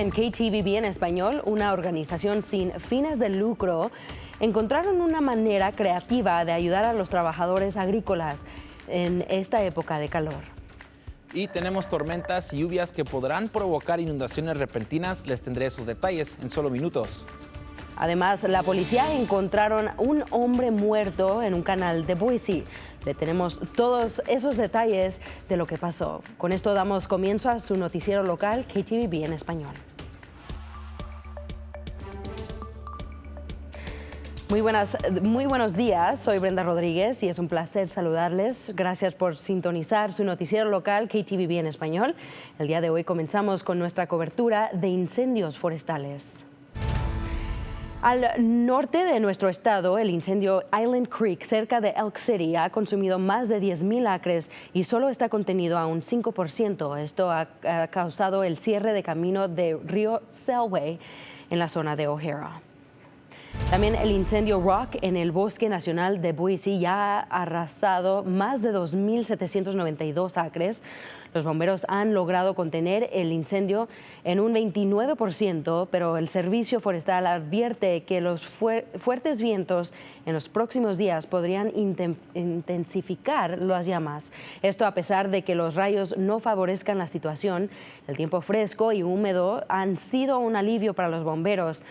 En KTVB en español, una organización sin fines de lucro, encontraron una manera creativa de ayudar a los trabajadores agrícolas en esta época de calor. Y tenemos tormentas y lluvias que podrán provocar inundaciones repentinas. Les tendré esos detalles en solo minutos. Además, la policía encontraron un hombre muerto en un canal de Boise. Le tenemos todos esos detalles de lo que pasó. Con esto damos comienzo a su noticiero local, KTVB en español. Muy buenos días, soy Brenda Rodríguez y es un placer saludarles. Gracias por sintonizar su noticiero local KTVB en español. El día de hoy comenzamos con nuestra cobertura de incendios forestales. Al norte de nuestro estado, el incendio Island Creek, cerca de Elk City, ha consumido más de 10,000 acres y solo está contenido a un 5%. Esto ha causado el cierre de camino de Río Selway en la zona de O'Hara. También el incendio Rock en el Bosque Nacional de Boise ya ha arrasado más de 2,792 acres. Los bomberos han logrado contener el incendio en un 29%, pero el Servicio Forestal advierte que los fuertes vientos en los próximos días podrían intensificar las llamas. Esto a pesar de que los rayos no favorezcan la situación. El tiempo fresco y húmedo han sido un alivio para los bomberos.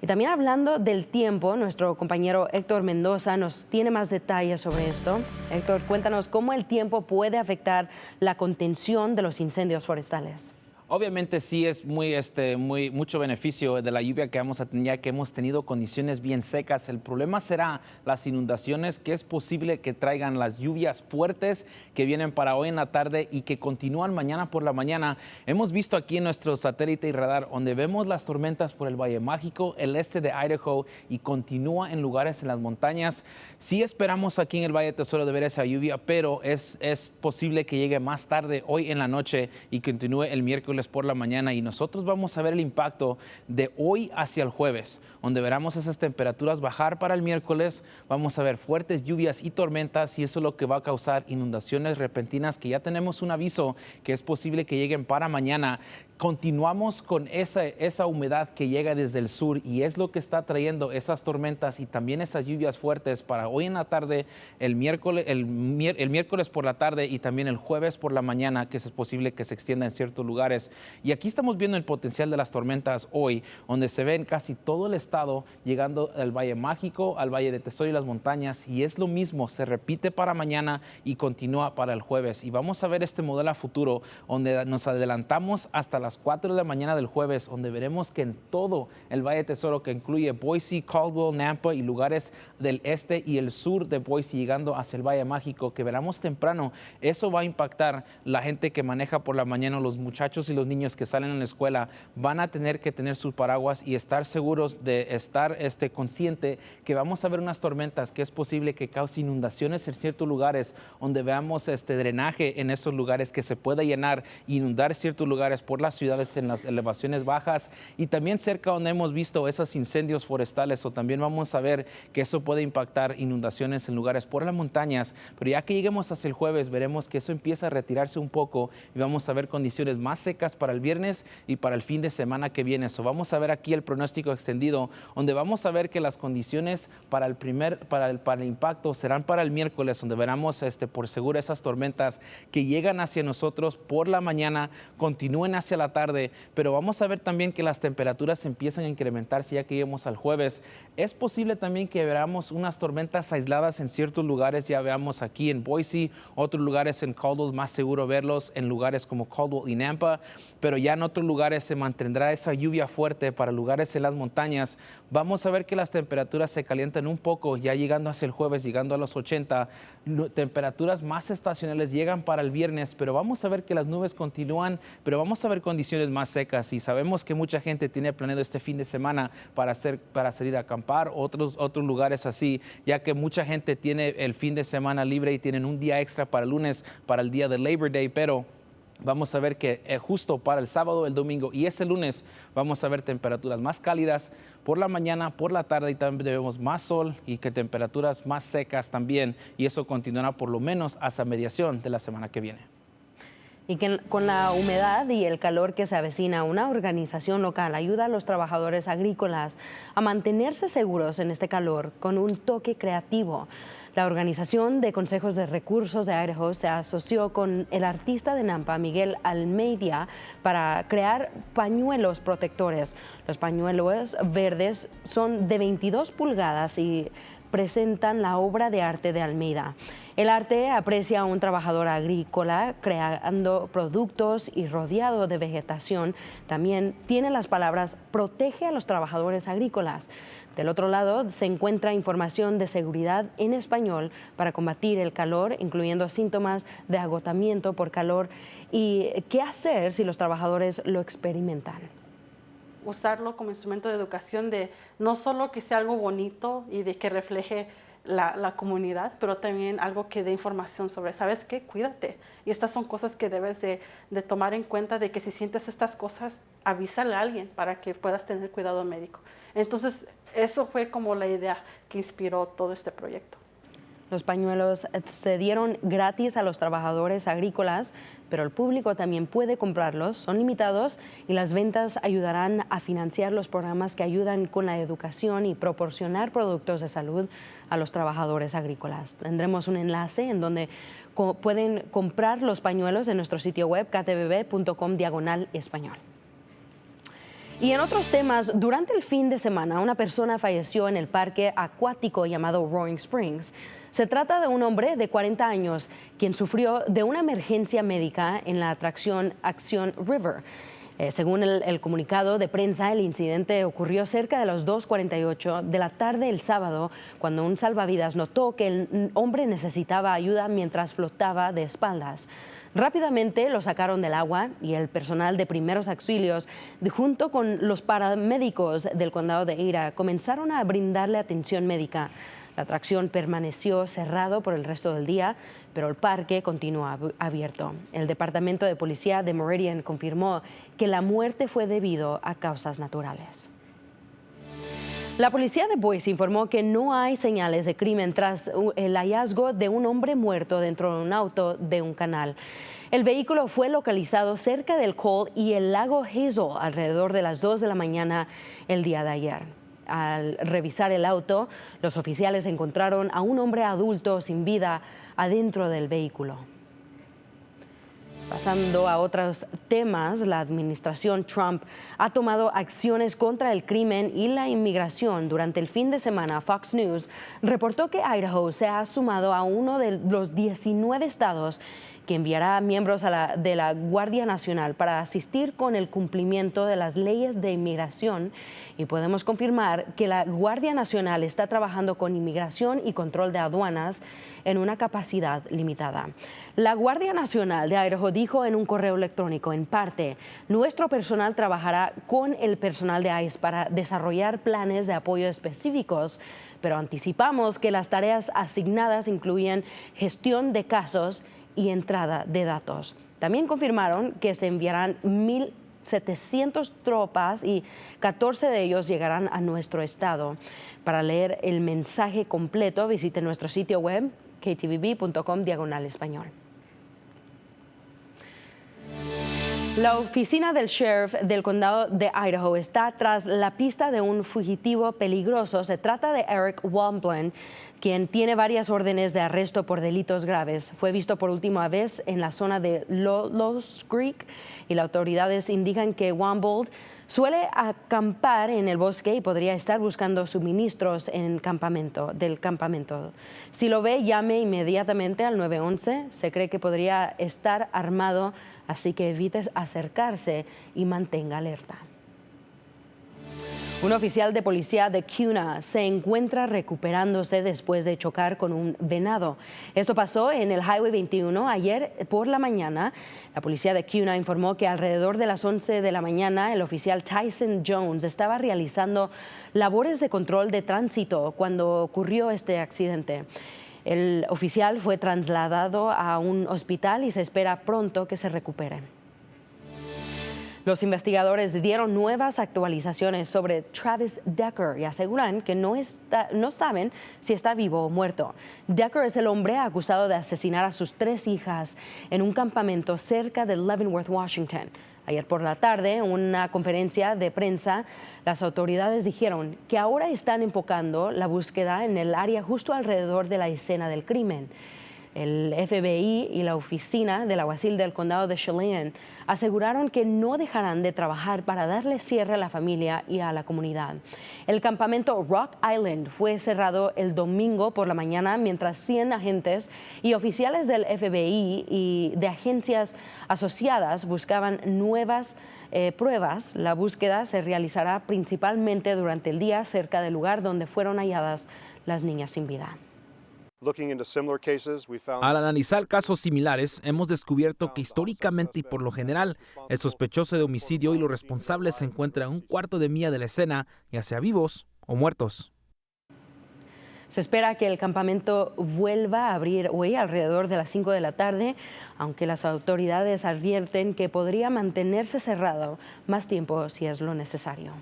Y también hablando del tiempo, nuestro compañero Héctor Mendoza nos tiene más detalles sobre esto. Héctor, cuéntanos cómo el tiempo puede afectar la contención de los incendios forestales. Obviamente sí es mucho beneficio de la lluvia que vamos a tener, ya que hemos tenido condiciones bien secas. El problema será las inundaciones, que es posible que traigan las lluvias fuertes que vienen para hoy en la tarde y que continúan mañana por la mañana. Hemos visto aquí en nuestro satélite y radar, donde vemos las tormentas por el Valle Mágico, el este de Idaho, y continúa en lugares en las montañas. Sí esperamos aquí en el Valle Tesoro de ver esa lluvia, pero es posible que llegue más tarde hoy en la noche y continúe el miércoles por la mañana, y nosotros vamos a ver el impacto de hoy hacia el jueves, donde veremos esas temperaturas bajar para el miércoles. Vamos a ver fuertes lluvias y tormentas, y eso es lo que va a causar inundaciones repentinas, que ya tenemos un aviso que es posible que lleguen para mañana. Continuamos con esa humedad que llega desde el sur, y es lo que está trayendo esas tormentas y también esas lluvias fuertes para hoy en la tarde, el miércoles por la tarde y también el jueves por la mañana, que es posible que se extienda en ciertos lugares. Y aquí estamos viendo el potencial de las tormentas hoy, donde se ve en casi todo el estado, llegando al Valle Mágico, al Valle de Tesoro y las montañas, y es lo mismo, se repite para mañana y continúa para el jueves. Y vamos a ver este modelo a futuro, donde nos adelantamos hasta las 4 de la mañana del jueves, donde veremos que en todo el Valle de Tesoro, que incluye Boise, Caldwell, Nampa y lugares del este y el sur de Boise, llegando hacia el Valle Mágico, que veremos temprano, eso va a impactar la gente que maneja por la mañana, los muchachos y los niños que salen en la escuela. Van a tener que tener sus paraguas y estar seguros de estar consciente que vamos a ver unas tormentas que es posible que cause inundaciones en ciertos lugares, donde veamos drenaje en esos lugares que se pueda llenar, inundar ciertos lugares por las ciudades en las elevaciones bajas, y también cerca donde hemos visto esos incendios forestales, o también vamos a ver que eso puede impactar inundaciones en lugares por las montañas. Pero ya que lleguemos hacia el jueves, veremos que eso empieza a retirarse un poco y vamos a ver condiciones más secas para el viernes y para el fin de semana que viene. Vamos a ver aquí el pronóstico extendido, donde vamos a ver que las condiciones para el impacto serán para el miércoles, donde veremos por seguro esas tormentas que llegan hacia nosotros por la mañana, continúen hacia la tarde, pero vamos a ver también que las temperaturas empiezan a incrementarse ya que lleguemos al jueves. Es posible también que veamos unas tormentas aisladas en ciertos lugares, ya veamos aquí en Boise, otros lugares en Caldwell, más seguro verlos en lugares como Caldwell y Nampa, pero ya en otros lugares se mantendrá esa lluvia fuerte para lugares en las montañas. Vamos a ver que las temperaturas se calientan un poco, ya llegando hacia el jueves, llegando a los 80. Temperaturas más estacionales llegan para el viernes, pero vamos a ver que las nubes continúan, pero vamos a ver condiciones más secas, y sabemos que mucha gente tiene planeado este fin de semana para salir a acampar, otros lugares así, ya que mucha gente tiene el fin de semana libre y tienen un día extra para el lunes, para el día de Labor Day, pero vamos a ver que justo para el sábado, el domingo y ese lunes vamos a ver temperaturas más cálidas por la mañana, por la tarde, y también vemos más sol y que temperaturas más secas también, y eso continuará por lo menos hasta mediación de la semana que viene. Y que con la humedad y el calor que se avecina, una organización local ayuda a los trabajadores agrícolas a mantenerse seguros en este calor con un toque creativo. La Organización de Consejos de Recursos de Idaho se asoció con el artista de Nampa, Miguel Almeida, para crear pañuelos protectores. Los pañuelos verdes son de 22 pulgadas y presentan la obra de arte de Almeida. El arte aprecia a un trabajador agrícola creando productos y rodeado de vegetación. También tiene las palabras "protege a los trabajadores agrícolas". Del otro lado se encuentra información de seguridad en español para combatir el calor, incluyendo síntomas de agotamiento por calor y qué hacer si los trabajadores lo experimentan. Usarlo como instrumento de educación, de no solo que sea algo bonito y de que refleje la comunidad, pero también algo que dé información sobre, ¿sabes qué? Cuídate. Y estas son cosas que debes de tomar en cuenta, de que si sientes estas cosas, avísale a alguien para que puedas tener cuidado médico. Entonces, eso fue como la idea que inspiró todo este proyecto. Los pañuelos se dieron gratis a los trabajadores agrícolas, pero el público también puede comprarlos. Son limitados y las ventas ayudarán a financiar los programas que ayudan con la educación y proporcionar productos de salud a los trabajadores agrícolas. Tendremos un enlace en donde pueden comprar los pañuelos en nuestro sitio web ktvb.com/español. Y en otros temas, durante el fin de semana, una persona falleció en el parque acuático llamado Roaring Springs. Se trata de un hombre de 40 años quien sufrió de una emergencia médica en la atracción Action River. Según el comunicado de prensa, el incidente ocurrió cerca de las 2:48 de la tarde el sábado, cuando un salvavidas notó que el hombre necesitaba ayuda mientras flotaba de espaldas. Rápidamente lo sacaron del agua y el personal de primeros auxilios, junto con los paramédicos del condado de Ada, comenzaron a brindarle atención médica. La atracción permaneció cerrado por el resto del día, pero el parque continúa abierto. El Departamento de Policía de Meridian confirmó que la muerte fue debido a causas naturales. La policía de Boise informó que no hay señales de crimen tras el hallazgo de un hombre muerto dentro de un auto de un canal. El vehículo fue localizado cerca del Cole y el lago Hazel alrededor de las 2 de la mañana el día de ayer. Al revisar el auto, los oficiales encontraron a un hombre adulto sin vida adentro del vehículo. Pasando a otros temas, la administración Trump ha tomado acciones contra el crimen y la inmigración. Durante el fin de semana, Fox News reportó que Idaho se ha sumado a uno de los 19 estados que enviará miembros de la Guardia Nacional para asistir con el cumplimiento de las leyes de inmigración, y podemos confirmar que la Guardia Nacional está trabajando con inmigración y control de aduanas en una capacidad limitada. La Guardia Nacional de Idaho dijo en un correo electrónico, en parte, nuestro personal trabajará con el personal de ICE para desarrollar planes de apoyo específicos, pero anticipamos que las tareas asignadas incluyen gestión de casos y entrada de datos. También confirmaron que se enviarán 1,700 tropas y 14 de ellos llegarán a nuestro estado. Para leer el mensaje completo, visite nuestro sitio web ktvb.com/español. La oficina del sheriff del condado de Idaho está tras la pista de un fugitivo peligroso. Se trata de Eric Womblin, quien tiene varias órdenes de arresto por delitos graves. Fue visto por última vez en la zona de Lost Creek y las autoridades indican que Womblin suele acampar en el bosque y podría estar buscando suministros del campamento. Si lo ve, llame inmediatamente al 911. Se cree que podría estar armado, así que evite acercarse y mantenga alerta. Un oficial de policía de Kuna se encuentra recuperándose después de chocar con un venado. Esto pasó en el Highway 21 ayer por la mañana. La policía de Kuna informó que alrededor de las 11 de la mañana el oficial Tyson Jones estaba realizando labores de control de tránsito cuando ocurrió este accidente. El oficial fue trasladado a un hospital y se espera pronto que se recupere. Los investigadores dieron nuevas actualizaciones sobre Travis Decker y aseguran que no saben si está vivo o muerto. Decker es el hombre acusado de asesinar a sus 3 hijas en un campamento cerca de Leavenworth, Washington. Ayer por la tarde, en una conferencia de prensa, las autoridades dijeron que ahora están enfocando la búsqueda en el área justo alrededor de la escena del crimen. El FBI y la oficina del alguacil del condado de Chelan aseguraron que no dejarán de trabajar para darle cierre a la familia y a la comunidad. El campamento Rock Island fue cerrado el domingo por la mañana mientras 100 agentes y oficiales del FBI y de agencias asociadas buscaban nuevas pruebas. La búsqueda se realizará principalmente durante el día cerca del lugar donde fueron halladas las niñas sin vida. Al analizar casos similares, hemos descubierto que históricamente y por lo general, el sospechoso de homicidio y los responsables se encuentran a un cuarto de milla de la escena, ya sea vivos o muertos. Se espera que el campamento vuelva a abrir hoy alrededor de las 5 de la tarde, aunque las autoridades advierten que podría mantenerse cerrado más tiempo si es lo necesario.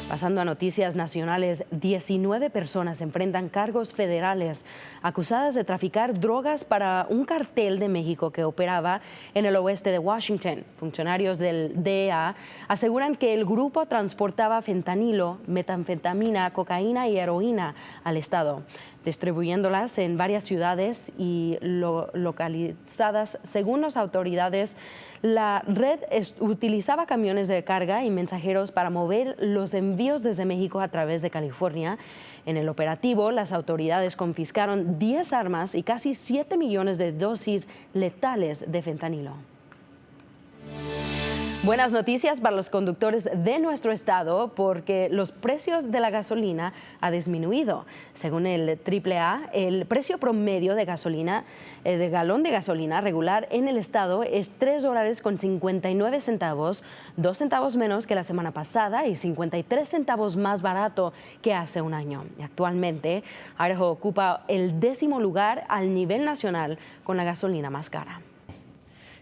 Pasando a noticias nacionales, 19 personas enfrentan cargos federales acusadas de traficar drogas para un cartel de México que operaba en el oeste de Washington. Funcionarios del DEA aseguran que el grupo transportaba fentanilo, metanfetamina, cocaína y heroína al estado, distribuyéndolas en varias ciudades y localizadas. Según las autoridades, la red utilizaba camiones de carga y mensajeros para mover los envíos desde México a través de California. En el operativo, las autoridades confiscaron 10 armas y casi 7 millones de dosis letales de fentanilo. Buenas noticias para los conductores de nuestro estado porque los precios de la gasolina han disminuido. Según el AAA, el precio promedio de gasolina, de galón de gasolina regular en el estado es $3.59, 2 centavos menos que la semana pasada y 53 centavos más barato que hace un año. Y actualmente, Idaho ocupa el 10º lugar al nivel nacional con la gasolina más cara.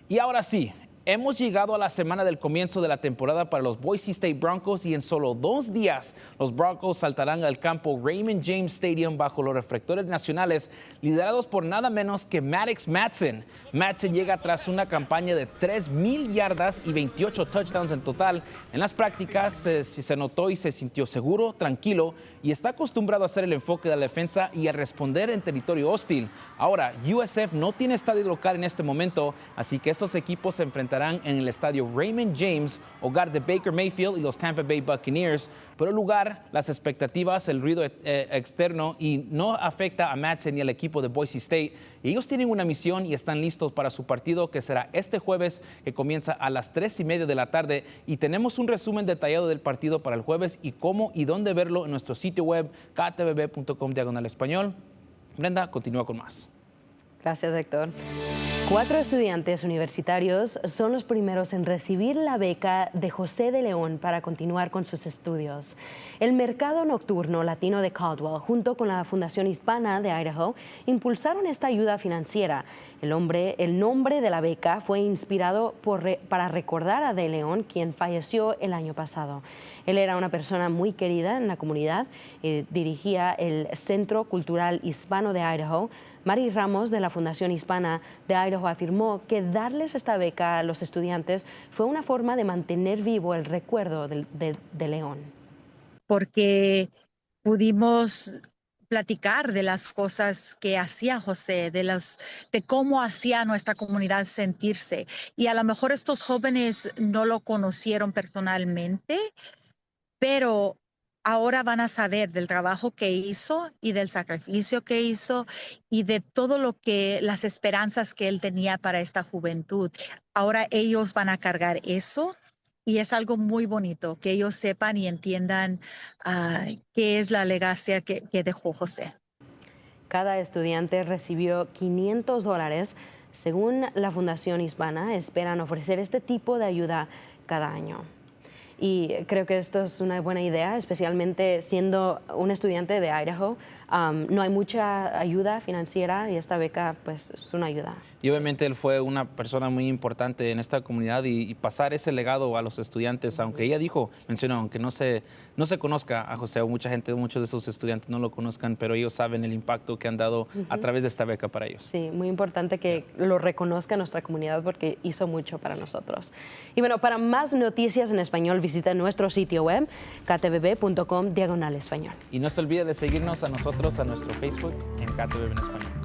Y ahora sí, hemos llegado a la semana del comienzo de la temporada para los Boise State Broncos y en solo 2 días los Broncos saltarán al campo Raymond James Stadium bajo los reflectores nacionales liderados por nada menos que Maddox Madsen. Madsen llega tras una campaña de 3,000 yardas y 28 touchdowns en total. En las prácticas se notó y se sintió seguro, tranquilo y está acostumbrado a hacer el enfoque de la defensa y a responder en territorio hostil. Ahora, USF no tiene estadio local en este momento, así que estos equipos se enfrentarán en el estadio Raymond James, hogar de Baker Mayfield y los Tampa Bay Buccaneers. Por el lugar, las expectativas, el ruido externo y no afecta a Madsen ni al equipo de Boise State. Ellos tienen una misión y están listos para su partido que será este jueves, que comienza a las 3:30 de la tarde. Y tenemos un resumen detallado del partido para el jueves y cómo y dónde verlo en nuestro sitio web ktvb.com/español. Brenda, continúa con más. Gracias, Héctor. 4 estudiantes universitarios son los primeros en recibir la beca de José de León para continuar con sus estudios. El Mercado Nocturno Latino de Caldwell, junto con la Fundación Hispana de Idaho, impulsaron esta ayuda financiera. El nombre de la beca fue inspirado para recordar a de León, quien falleció el año pasado. Él era una persona muy querida en la comunidad y dirigía el Centro Cultural Hispano de Idaho. Mari Ramos, de la Fundación Hispana de Idaho, afirmó que darles esta beca a los estudiantes fue una forma de mantener vivo el recuerdo de León. Porque pudimos platicar de las cosas que hacía José, de cómo hacía nuestra comunidad sentirse. Y a lo mejor estos jóvenes no lo conocieron personalmente, pero ahora van a saber del trabajo que hizo y del sacrificio que hizo y de todo las esperanzas que él tenía para esta juventud. Ahora ellos van a cargar eso y es algo muy bonito que ellos sepan y entiendan qué es la legacia que dejó José. Cada estudiante recibió $500. Según la Fundación Hispana, esperan ofrecer este tipo de ayuda cada año. Y creo que esto es una buena idea, especialmente siendo un estudiante de Idaho. no hay mucha ayuda financiera y esta beca pues es una ayuda. Y obviamente él fue una persona muy importante en esta comunidad y pasar ese legado a los estudiantes, aunque ella mencionó, aunque no se conozca a José, o muchos de estos estudiantes no lo conozcan, pero ellos saben el impacto que han dado a través de esta beca para ellos. Sí, muy importante que lo reconozca nuestra comunidad porque hizo mucho para nosotros. Y bueno, para más noticias en español, visita nuestro sitio web, ktvb.com/español. Y no se olvide de seguirnos a nosotros, a nuestro Facebook en KTVB en Español.